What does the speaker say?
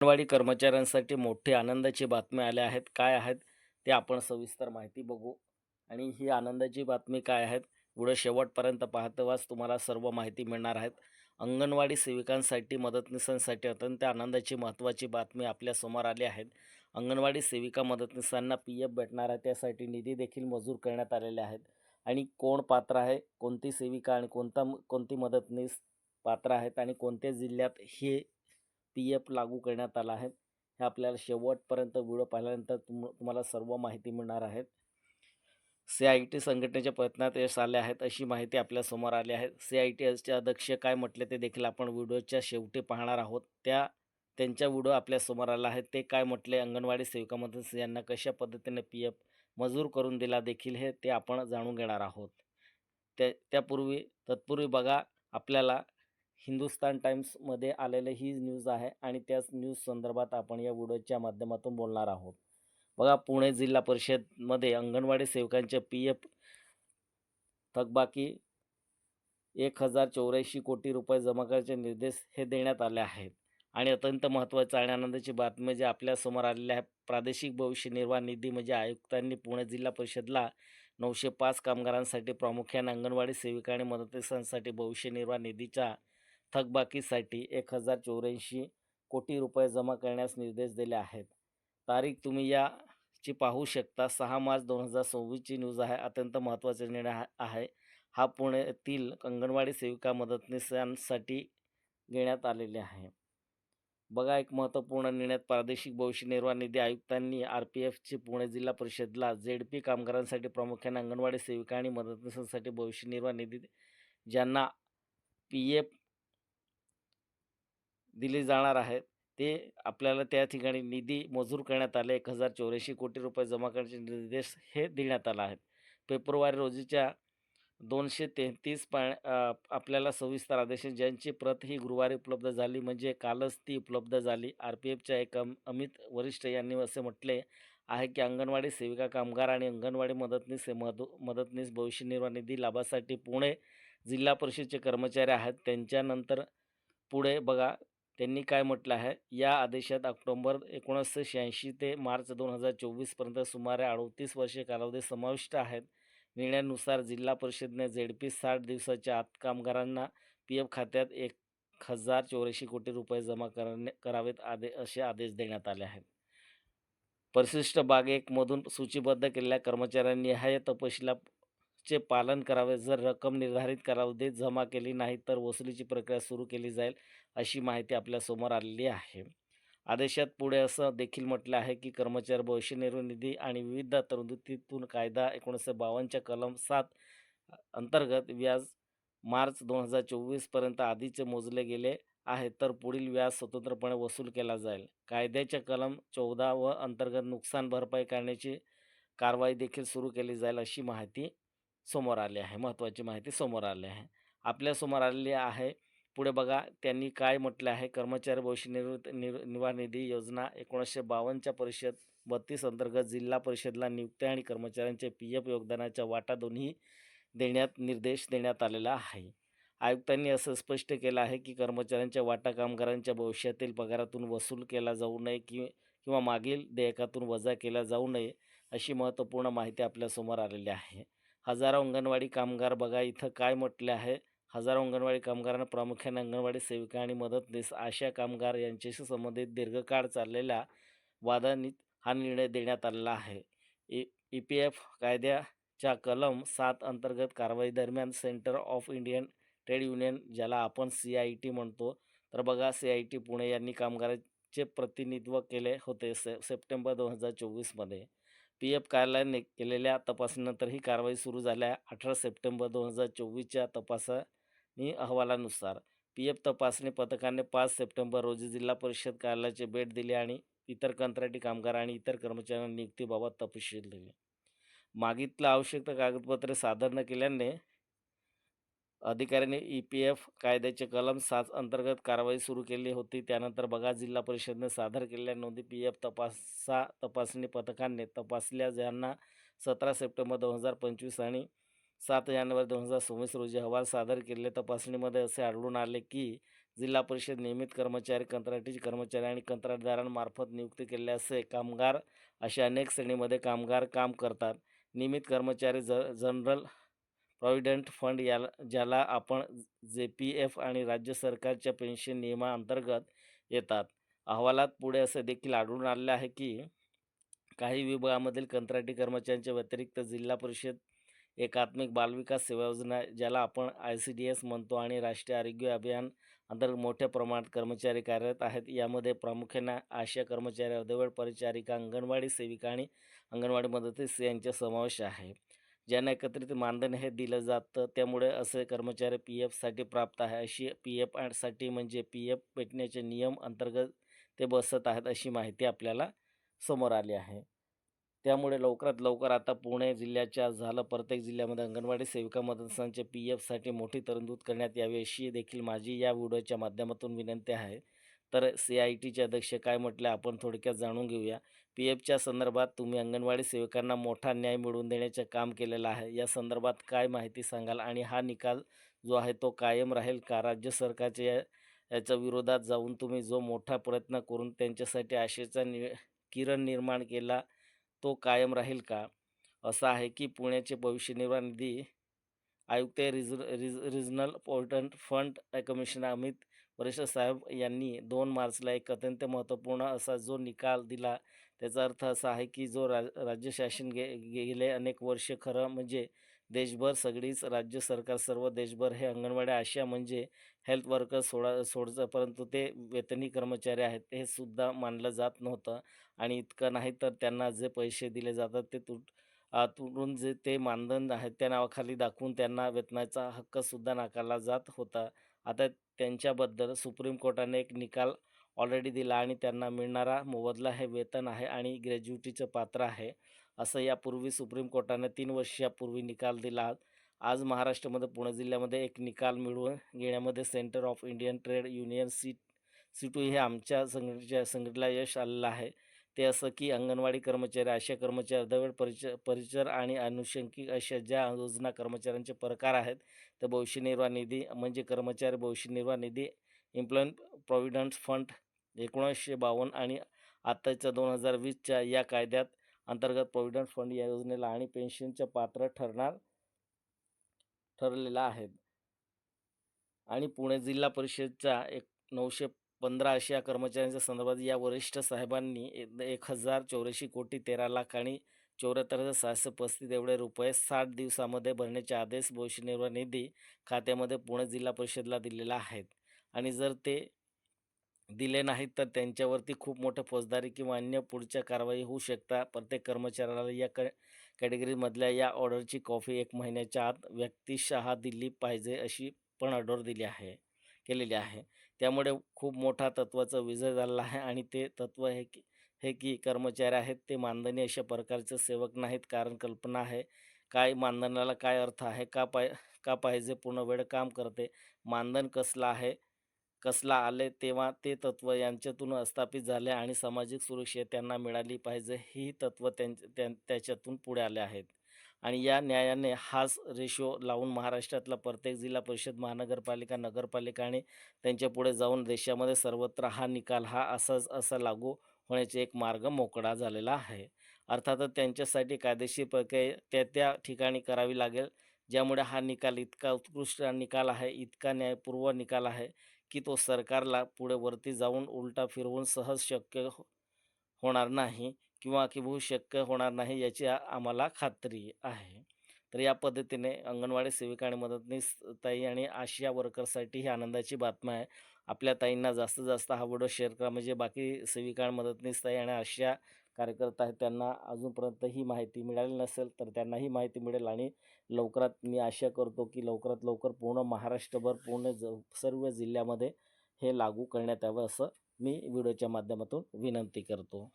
अंगणवाडी कर्मचाऱ्यांसाठी मोठी आनंदाची बातमी आल्या आहेत. काय आहेत ते आपण सविस्तर माहिती बघू आणि ही आनंदाची बातमी काय आहेत पुढे शेवटपर्यंत पाहतेव्हाच तुम्हाला सर्व माहिती मिळणार आहेत. अंगणवाडी सेविकांसाठी मदतनीसांसाठी अत्यंत आनंदाची महत्त्वाची बातमी आपल्यासमोर आली आहे. अंगणवाडी सेविका मदतनीसांना पी-एफ भेटणार आहे. त्यासाठी निधी देखील मंजूर करण्यात आलेले आहेत. आणि कोण पात्र आहे, कोणती सेविका आणि कोणती मदतनीस पात्र आहेत आणि कोणत्या जिल्ह्यात हे पी-एफ लागू करण्यात आला आहे. हे आपल्याला शेवटपर्यंत व्हिडिओ पाहिल्यानंतर तुम्हाला सर्व माहिती मिळणार आहे. सी-आय-टी संघटनेच्या प्रयत्नात यश आले आहेत अशी माहिती आपल्यासमोर आली आहे. सी-आय-टीचे अध्यक्ष काय म्हटले ते देखील आपण व्हिडिओच्या शेवटी पाहणार आहोत. त्यांच्या व्हिडिओ आपल्यासमोर आला आहे. ते काय म्हटले, अंगणवाडी सेविकांमध्ये यांना कशा पद्धतीने पी-एफ मंजूर करून दिला देखील हे ते आपण जाणून घेणार आहोत. तत्पूर्वी बघा, आपल्याला हिंदुस्तान टाइम्समध्ये आलेली ही न्यूज आहे आणि त्याच न्यूज संदर्भात आपण या व्हिडिओच्या माध्यमातून बोलणार आहोत. बघा, पुणे जिल्हा परिषदमध्ये अंगणवाडी सेविकांच्या पी-एफ थकबाकी 1084 कोटी रुपये जमा करण्याचे निर्देश हे देण्यात आले आहेत. आणि अत्यंत महत्त्वाचं आणि आनंदाची बातमी जे आपल्यासमोर आलेली आहे, प्रादेशिक भविष्य निर्वाह निधी म्हणजे आयुक्तांनी पुणे जिल्हा परिषदला 905 कामगारांसाठी, प्रामुख्याने अंगणवाडी सेविका आणि मदतनीसांसाठी भविष्य निर्वाह निधीच्या थकबाकीसाठी 1084 कोटी रुपये जमा करण्यास निर्देश दिले आहेत. तारीख तुम्ही याची पाहू शकता. 6 मार्च 2026ची न्यूज आहे. अत्यंत महत्त्वाचा निर्णय आहे हा पुण्यातील अंगणवाडी सेविका मदतनीसांसाठी घेण्यात आलेले आहे. बघा, एक महत्त्वपूर्ण निर्णय, प्रादेशिक भविष्य निर्वाह निधी आयुक्तांनी आर-पी-एफची पुणे जिल्हा परिषदला झेड-पी कामगारांसाठी, प्रामुख्याने अंगणवाडी सेविका आणि मदतनीसांसाठी भविष्य निर्वाह निधी ज्यांना पी-एफ दिले जाणार आहेत ते आपल्याला त्या ठिकाणी निधी मंजूर करण्यात आले. 1084 कोटी रुपये जमा करण्याचे निर्देश हे देण्यात आला आहे. फेब्रुवारी रोजीच्या 233 आपल्याला सविस्तर आदेश ज्यांची प्रत ही गुरुवारी उपलब्ध झाली, म्हणजे कालच ती उपलब्ध झाली. आर-पी-एफच्या एक अमित वरिष्ठ यांनी असे म्हटले आहे की अंगणवाडी सेविका कामगार आणि अंगणवाडी मदतनीस भविष्य निर्वाह निधी लाभासाठी पुणे जिल्हा परिषदेचे कर्मचारी आहेत. त्यांच्यानंतर पुढे बघा, त्यांनी काय म्हटलं आहे, या आदेशात ऑक्टोबर 1986 ते मार्च 2024 पर्यंत सुमारे 38 वर्षे कालावधी समाविष्ट आहेत. निर्णयानुसार जिल्हा परिषदेने झेड-पी 60 दिवसाच्या आत कामगारांना पी-एफ खात्यात 1084 कोटी रुपये जमा करावेत असे आदेश देण्यात आले आहेत. परिशिष्ट भाग 1 मधून सूचीबद्ध केलेल्या कर्मचाऱ्यांनी ह्या तपशिलाचे पालन करावे. जर रक्कम निर्धारित कालावधीत जमा केली नाही तर वसुलीची प्रक्रिया सुरू केली जाईल अशी माहिती आपल्यासमोर आलेली आहे. आदेशात पुढे असं देखील म्हटलं आहे की कर्मचारी भविष्य निर्वाह निधी आणि विविध तरतुदीतून कायदा 1952च्या कलम 7 अंतर्गत व्याज मार्च 2024 पर्यंत आधीचे मोजले गेले आहे तर पुढील व्याज स्वतंत्रपणे वसूल केला जाईल. कायद्याच्या कलम 14 व अंतर्गत नुकसान भरपाई करण्याची कारवाई देखील सुरू केली जाईल अशी माहिती समोर आली आहे. महत्त्वाची माहिती समोर आली आहे, आपल्यासमोर आलेली आहे. पुढे बघा, त्यांनी काय म्हटलं आहे, कर्मचारी भविष्य निर्वाह निधी योजना 1952च्या परिषद 32 अंतर्गत जिल्हा परिषदला नियुक्ती आणि कर्मचाऱ्यांचे पी-एफ योगदानाच्या वाटा दोन्ही देण्यात निर्देश देण्यात आलेला आहे. आयुक्तांनी असं स्पष्ट केलं आहे की कर्मचाऱ्यांच्या वाटा कामगारांच्या भविष्यातील पगारातून वसूल केला जाऊ नये किंवा मागील देयकातून वजा केला जाऊ नये अशी महत्त्वपूर्ण माहिती आपल्यासमोर आलेली आहे. हजारो अंगणवाडी कामगार, बघा इथं काय म्हटले आहे, हजारो अंगणवाडी कामगारांना, प्रामुख्याने अंगणवाडी सेविका आणि मदतनीस आशा कामगार यांच्याशी संबंधित दीर्घकाळ चाललेल्या वादांनी हा निर्णय देण्यात आलेला आहे. ई-पी-एफ कायद्याच्या कलम 7 अंतर्गत कारवाई दरम्यान centre of Indian trade union, ज्याला आपण सी-आय-टी म्हणतो, तर बघा, सी-आय-टी पुणे यांनी कामगारांचे प्रतिनिधित्व केले होते. सप्टेंबर 2024मध्ये पी-एफ कार्यालयाने केलेल्या तपासणीनंतर ही कारवाई सुरू झाल्या. 18 सप्टेंबर 2024च्या तपासणी अहवालानुसार पी-एफ तपासणी पथकाने 5 सप्टेंबर रोजी जिल्हा परिषद कार्यालयाची भेट दिली आणि इतर कंत्राटी कामगार आणि इतर कर्मचाऱ्यांना नियुक्तीबाबत तपशील दिले. मागितलं आवश्यक कागदपत्रे सादर न केल्याने अधिकाऱ्यांनी ई-पी-एफ कायद्याचे कलम 7 अंतर्गत कारवाई सुरू केली होती. त्यानंतर बघा, जिल्हा परिषदेने सादर केलेल्या नोंदी पी-एफ तपासणी पथकाने तपासल्या, ज्यांना 17 सप्टेंबर 2025 आणि 7 जानेवारी 2026 रोजी अहवाल सादर केले. तपासणीमध्ये असे आढळून आले की जिल्हा परिषद नियमित कर्मचारी, कंत्राटी कर्मचारी आणि कंत्राटदारांमार्फत नियुक्ती केलेले असे कामगार अशा अनेक श्रेणीमध्ये कामगार काम करतात. नियमित कर्मचारी जनरल प्रॉव्हिडंट फंड ज्याला आपण जे-पी-एफ आणि राज्य सरकारच्या पेन्शन नियमाअंतर्गत येतात. अहवालात पुढे असे देखील आढळून आलेले आहे, की काही विभागामधील कंत्राटी कर्मचाऱ्यांच्या व्यतिरिक्त जिल्हा परिषद एकात्मिक बालविकास सेवा योजना ज्याला आपण ICDS म्हणतो आणि राष्ट्रीय आरोग्य अभियान अंतर्गत मोठ्या प्रमाणात कर्मचारी कार्यरत आहेत. यामध्ये प्रामुख्याने आशा कर्मचारी, अर्धवेळ परिचारिका, अंगणवाडी सेविका आणि अंगणवाडी मदतनीस यांचा समावेश आहे. ज्यांना एकत्रित मानधन हे दिलं जातं. त्यामुळे असे कर्मचारी PFसाठी प्राप्त आहे. अशी PF साठी म्हणजे PF भेटण्याचे नियम अंतर्गत ते बसत आहेत, अशी माहिती आपल्याला समोर आली आहे. त्यामुळे लवकरात लवकर आता पुणे जिल्ह्याच्या झालं प्रत्येक जिल्ह्यामध्ये अंगणवाडी सेविका मदतनीसांच्या PFसाठी मोठी तरतूद करण्यात यावी, अशी देखील माझी या व्हिडिओच्या माध्यमातून विनंती आहे. तर CITचे अध्यक्ष काय म्हटले आपण थोडक्यात जाणून घेऊया. PFच्या संदर्भात तुम्ही अंगणवाडी सेविकांना मोठा न्याय मिळवून देण्याचे काम केलेलं आहे. या संदर्भात काय माहिती सांगाल आणि हा निकाल जो आहे तो कायम राहील का? राज्य सरकारच्या याच्या विरोधात जाऊन तुम्ही जो मोठा प्रयत्न करून त्यांच्यासाठी आशेचा किरण निर्माण केला, तो कायम राहील का? असं आहे की पुण्याचे भविष्य निर्वाह निधी आयुक्त regional provident fund commissioner Amit वरिष्ठ साहेब यांनी 2 मार्चला एक अत्यंत महत्त्वपूर्ण असा जो निकाल दिला. त्याचा अर्थ असा आहे की जो राज्य शासन गेले अनेक वर्ष खरं म्हणजे देशभर सगळीच राज्य सरकार सर्व देशभर हे अंगणवाडी आशा म्हणजे हेल्थ वर्कर सोडचं परंतु ते वेतनी कर्मचारी आहेत हे सुद्धा मानलं जात नव्हतं. आणि इतकं नाही तर त्यांना जे पैसे दिले जातात ते तुटून जे ते मानधन आहेत त्या नावाखाली दाखवून त्यांना वेतनाचा हक्कसुद्धा नाकारला जात होता. आता त्यांच्याबद्दल सुप्रीम कोर्टाने एक निकाल ऑलरेडी दिला आणि त्यांना मिळणारा मोबदला हे वेतन आहे आणि ग्रॅज्युइटीचं पात्र आहे, असं यापूर्वी सुप्रीम कोर्टाने 3 वर्षापूर्वी निकाल दिला. आज महाराष्ट्रामध्ये पुणे जिल्ह्यामध्ये एक निकाल मिळवून घेण्यामध्ये centre of Indian trade union CITU हे आमच्या संघटनेला यश आलेलं आहे. ते असं की अंगणवाडी कर्मचारी, आशा कर्मचारी, अर्धवेळ परिचर आणि आनुषंगिक अशा ज्या योजना कर्मचाऱ्यांचे प्रकार आहेत, तर भविष्य निर्वाह निधी म्हणजे कर्मचारी भविष्य निर्वाह निधी, एम्प्लॉयमेंट प्रॉव्हिडंट फंड 1952 आणि आत्ताच्या 2020च्या या कायद्यात अंतर्गत प्रॉव्हिडंट फंड या योजनेला आणि पेन्शनच्या पात्र ठरलेला आहे. आणि पुणे जिल्हा परिषदच्या 915 अशा कर्मचाऱ्यांच्या संदर्भात या वरिष्ठ साहेबांनी 1084 कोटी 13 लाख आणि 74,635 एवढे रुपये 60 दिवसामध्ये भरण्याचे आदेश भविष्य निर्वाह निधी खात्यामध्ये पुणे जिल्हा परिषदला दिलेला आहेत. आणि जर ते दिले नाहीत तर त्यांच्यावरती खूप मोठं फौजदारी किंवा अन्य पुढच्या कारवाई होऊ शकतात. प्रत्येक कर्मचाऱ्याला या कॅटेगरीमधल्या या ऑर्डरची कॉपी 1 महिन्याच्या आत व्यक्तिशः दिली पाहिजे, अशी पण ऑर्डर केलेली आहे. त्यामुळे खूप मोठा तत्त्वाचा विजय झालेला आहे आणि ते तत्त्व हे की कर्मचारी आहेत ते मानधनी अशा प्रकारचे सेवक नाहीत. कारण कल्पना आहे, काय मानधनाला काय अर्थ आहे? का पाहिजे पूर्ण वेळ काम करते? मानधन कसला आले तेव्हा ते तत्त्व यांच्यातून स्थापित झाले आणि सामाजिक सुरक्षा त्यांना मिळाली पाहिजे ही तत्त्व त्याच्यातून पुढे आले आहेत. आणि या न्यायाने हाच रेशो लावून महाराष्ट्रातला प्रत्येक जिल्हा परिषद, महानगरपालिका, नगरपालिका आणि त्यांच्या पुढे जाऊन देशामध्ये सर्वत्र हा निकाल हा असा लागू होण्याचा एक मार्ग मोकळा झालेला आहे. अर्थातच त्यांच्यासाठी कायदेशीर प्रक्रिया त्या ठिकाणी करावी लागेल, ज्यामुळे हा निकाल इतका उत्कृष्ट निकाल आहे, इतका न्यायपूर्व निकाल आहे, की तो सरकारला पुढे वरती जाऊन उलटा फिरवून सहज शक्य होणार नाही की होऊ शक्य होणार नाही याची आम्हाला खात्री आहे. तर या पद्धतीने अंगणवाडी सेविका आणि मदतनीस ताई आणि आशा वर्करसाठी ही आनंदाची बातमी आहे. आपल्या ताईंना जास्तीत जास्त हा व्हिडिओ शेअर करा म्हणजे बाकी सेविका आणि मदतनीस ताई आणि आशा कार्यकर्ता आहेत त्यांना अजूनपर्यंत ही माहिती मिळाली नसेल तर त्यांना ही माहिती मिळेल आणि लवकरात मी आशा करतो की लवकरात लवकर पूर्ण महाराष्ट्रभर सर्व जिल्ह्यामध्ये हे लागू करण्यात यावं असं मी व्हिडिओच्या माध्यमातून विनंती करतो.